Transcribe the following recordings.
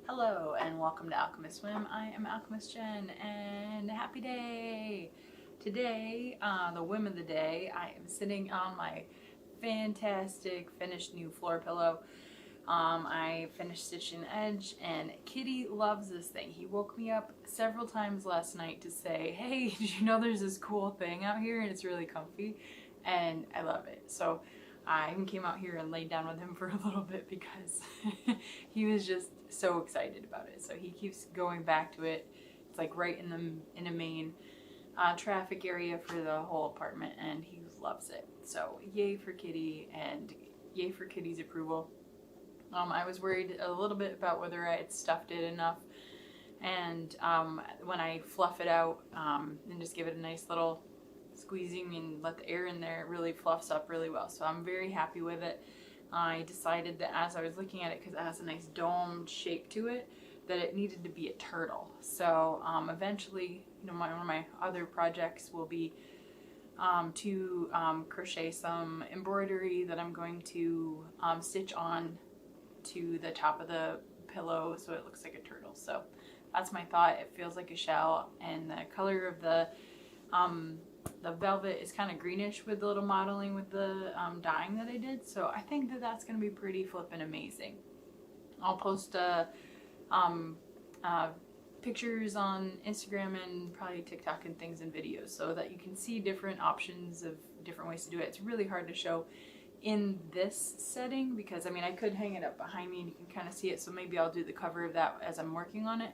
Hello and welcome to Alchemist Swim. I am Alchemist Jen and happy day! Today, the whim of the day, I am sitting on my fantastic finished new floor pillow. I finished stitching the edge and Kitty loves this thing. He woke me up several times last night to say, hey, did you know there's this cool thing out here and it's really comfy? And I love it. So I even came out here and laid down with him for a little bit because he was just so excited about it. So he keeps going back to it. It's like right in the main traffic area for the whole apartment, and he loves it. So yay for Kitty and yay for Kitty's approval. I was worried a little bit about whether I had stuffed it enough, and when I fluff it out and just give it a nice little squeezing and let the air in there, it really fluffs up really well. So I'm very happy with it. I decided that as I was looking at it, because it has a nice domed shape to it, that it needed to be a turtle. So eventually, you know, one of my other projects will be to crochet some embroidery that I'm going to stitch on to the top of the pillow so it looks like a turtle. So that's my thought. It feels like a shell, and the color of the velvet is kind of greenish with the little modeling with the dyeing that I did. So I think that that's going to be pretty flippin' amazing. I'll post pictures on Instagram and probably TikTok and things and videos so that you can see different options of different ways to do it. It's really hard to show in this setting because, I mean, I could hang it up behind me and you can kind of see it, so maybe I'll do the cover of that as I'm working on it.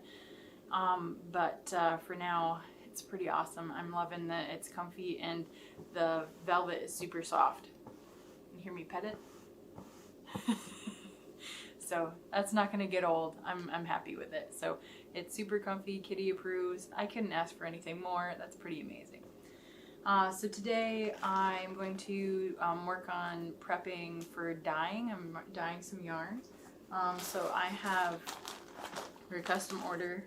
But for now, it's pretty awesome. I'm loving that it's comfy and the velvet is super soft. You hear me pet it? So that's not going to get old. I'm happy with it. So it's super comfy. Kitty approves. I couldn't ask for anything more. That's pretty amazing. So today I'm going to work on prepping for dyeing. I'm dyeing some yarns. So I have a custom order.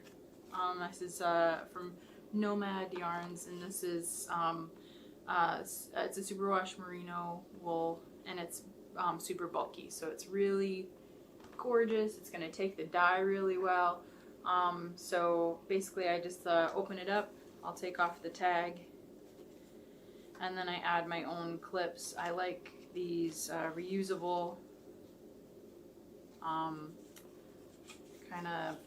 This is from Nomad Yarns, and this is it's a superwash merino wool, and it's super bulky, so it's really gorgeous. It's going to take the dye really well. So basically I just open it up, I'll take off the tag, and then I add my own clips. I like these reusable kind of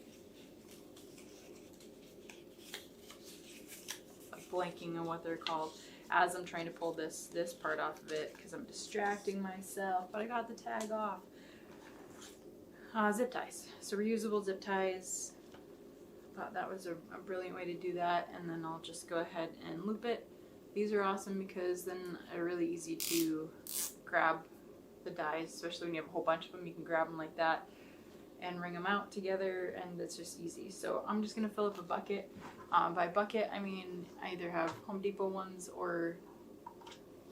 like blanking on what they're called as I'm trying to pull this part off of it because I'm distracting myself, but I got the tag off. Zip ties. So reusable zip ties. Thought that was a brilliant way to do that, and then I'll just go ahead and loop it. These are awesome because then they're really easy to grab the dies, especially when you have a whole bunch of them. You can grab them like that and wring them out together, and it's just easy. So I'm just going to fill up a bucket. By bucket, I mean I either have Home Depot ones or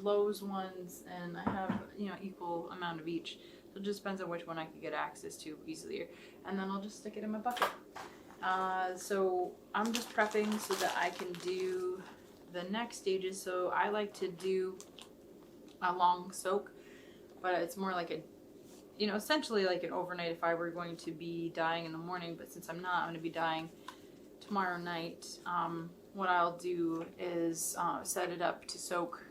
Lowe's ones, and I have, you know, equal amount of each. So it just depends on which one I can get access to easier. And then I'll just stick it in my bucket. So I'm just prepping so that I can do the next stages. So I like to do a long soak, but it's more like a, you know, essentially like an overnight if I were going to be dyeing in the morning. But since I'm not, I'm going to be dyeing tomorrow night. What I'll do is set it up to soak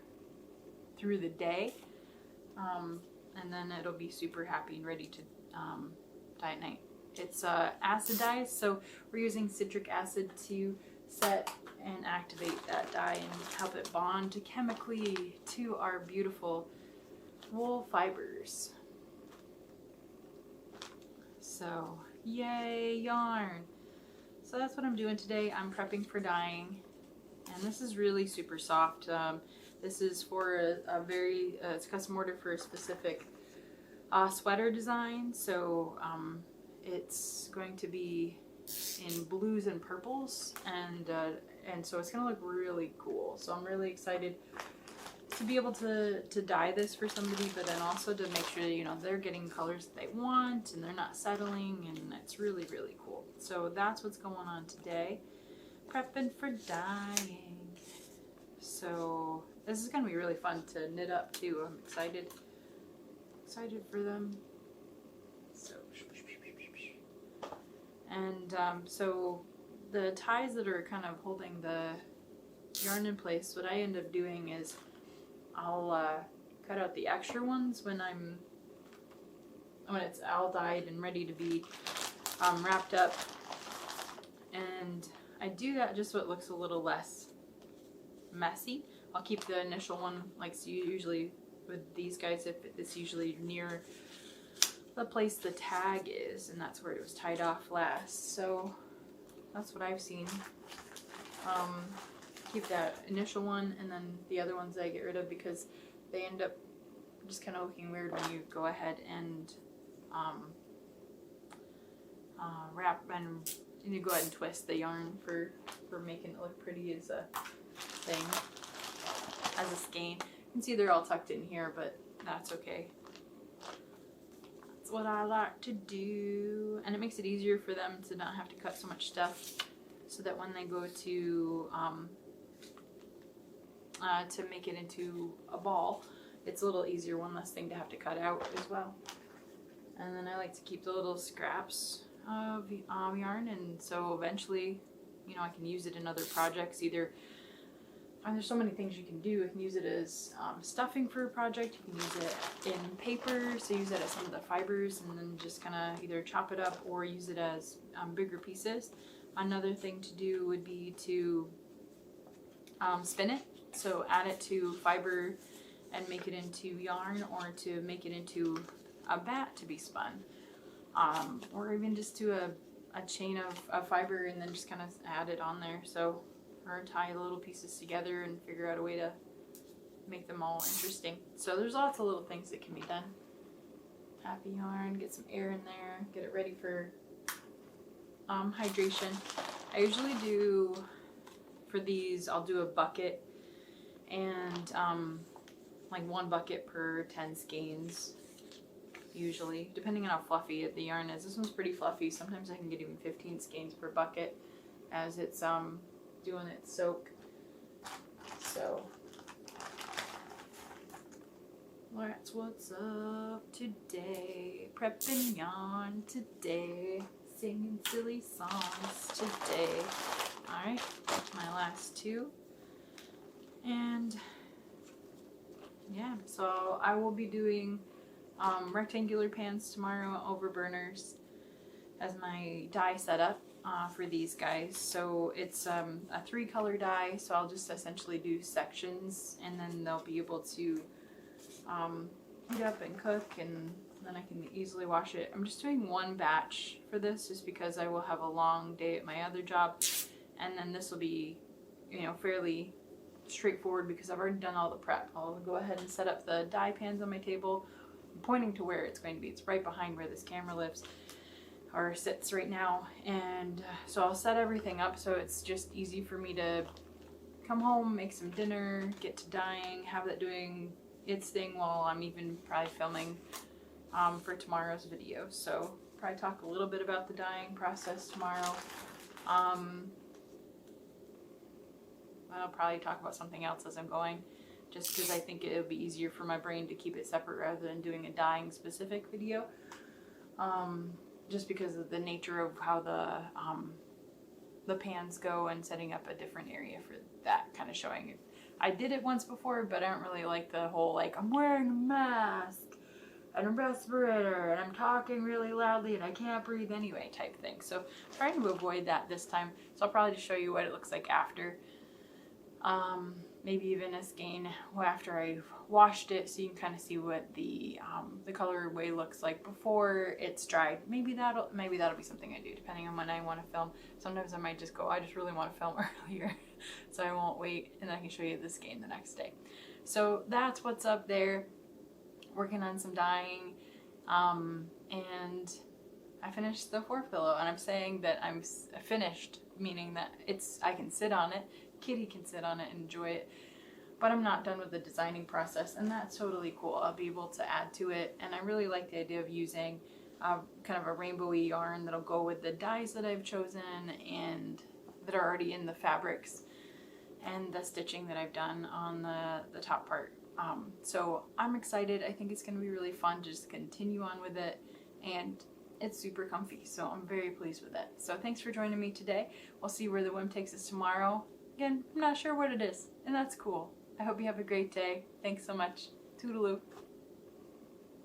through the day. And then it'll be super happy and ready to dye at night. It's acid dyes, so we're using citric acid to set and activate that dye and help it bond chemically to our beautiful wool fibers. So yay, yarn! So that's what I'm doing today. I'm prepping for dyeing, and this is really super soft. This is for a very, it's a custom order for a specific sweater design. So it's going to be in blues and purples, and so it's going to look really cool. So I'm really excited to be able to dye this for somebody, but then also to make sure, you know, they're getting colors that they want and they're not settling, and it's really, really cool. So that's what's going on today. Prepping for dyeing. So This is gonna be really fun to knit up too. I'm excited for them. So, and so the ties that are kind of holding the yarn in place, what I end up doing is I'll cut out the extra ones when it's all dyed and ready to be wrapped up, and I do that just so it looks a little less messy. I'll keep the initial one, like so usually with these guys, if it's usually near the place the tag is, and that's where it was tied off last. So that's what I've seen. Keep that initial one, and then the other ones I get rid of because they end up just kind of looking weird when you go ahead and wrap, and you go ahead and twist the yarn for making it look pretty as a thing, as a skein. You can see they're all tucked in here, but that's okay. That's what I like to do, and it makes it easier for them to not have to cut so much stuff, so that when they go to make it into a ball, it's a little easier, one less thing to have to cut out as well. And then I like to keep the little scraps of yarn, and so eventually, you know, I can use it in other projects. Either, and there's so many things you can do. You can use it as stuffing for a project. You can use it in paper, so use it as some of the fibers, and then just kind of either chop it up or use it as bigger pieces. Another thing to do would be to spin it. So add it to fiber and make it into yarn, or to make it into a bat to be spun, or even just do a chain of fiber and then just kind of add it on there. So, or tie the little pieces together and figure out a way to make them all interesting. So there's lots of little things that can be done. Happy yarn, get some air in there, get it ready for hydration. I usually do, for these, I'll do a bucket, and like 1 bucket per 10 skeins, usually, depending on how fluffy the yarn is. This one's pretty fluffy. Sometimes I can get even 15 skeins per bucket as it's doing its soak. So that's what's up today. Prepping yarn today. Singing silly songs today. Alright, my last 2. And yeah, so I will be doing rectangular pans tomorrow over burners as my dye setup for these guys. So it's a 3-color dye, so I'll just essentially do sections, and then they'll be able to heat up and cook, and then I can easily wash it. I'm just doing 1 batch for this just because I will have a long day at my other job, and then this will be, you know, fairly straightforward because I've already done all the prep. I'll go ahead and set up the dye pans on my table. I'm pointing to where it's going to be. It's right behind where this camera lives, or sits right now, and so I'll set everything up so it's just easy for me to come home, make some dinner, get to dyeing, have that doing its thing while I'm even probably filming for tomorrow's video. So probably talk a little bit about the dyeing process tomorrow. I'll probably talk about something else as I'm going, just because I think it would be easier for my brain to keep it separate rather than doing a dyeing specific video. Just because of the nature of how the pans go, and setting up a different area for that kind of showing. I did it once before, but I don't really like the whole, like, I'm wearing a mask and a respirator and I'm talking really loudly and I can't breathe anyway type thing. So I'm trying to avoid that this time. So I'll probably just show you what it looks like after. Maybe even a skein after I've washed it, so you can kind of see what the colorway looks like before it's dried. Maybe that'll be something I do depending on when I want to film. Sometimes I might just go, I just really want to film earlier, so I won't wait, and I can show you the skein the next day. So that's what's up there. Working on some dyeing, and I finished the 4-pillow, and I'm saying that I'm finished, meaning that I can sit on it. Kitty can sit on it and enjoy it, but I'm not done with the designing process, and that's totally cool. I'll be able to add to it, and I really like the idea of using kind of a rainbowy yarn that'll go with the dyes that I've chosen and that are already in the fabrics, and the stitching that I've done on the top part. So I'm excited. I think it's going to be really fun to just continue on with it, and it's super comfy, so I'm very pleased with it. So thanks for joining me today. We'll see where the whim takes us tomorrow. Again, I'm not sure what it is, and that's cool. I hope you have a great day. Thanks so much. Toodaloo.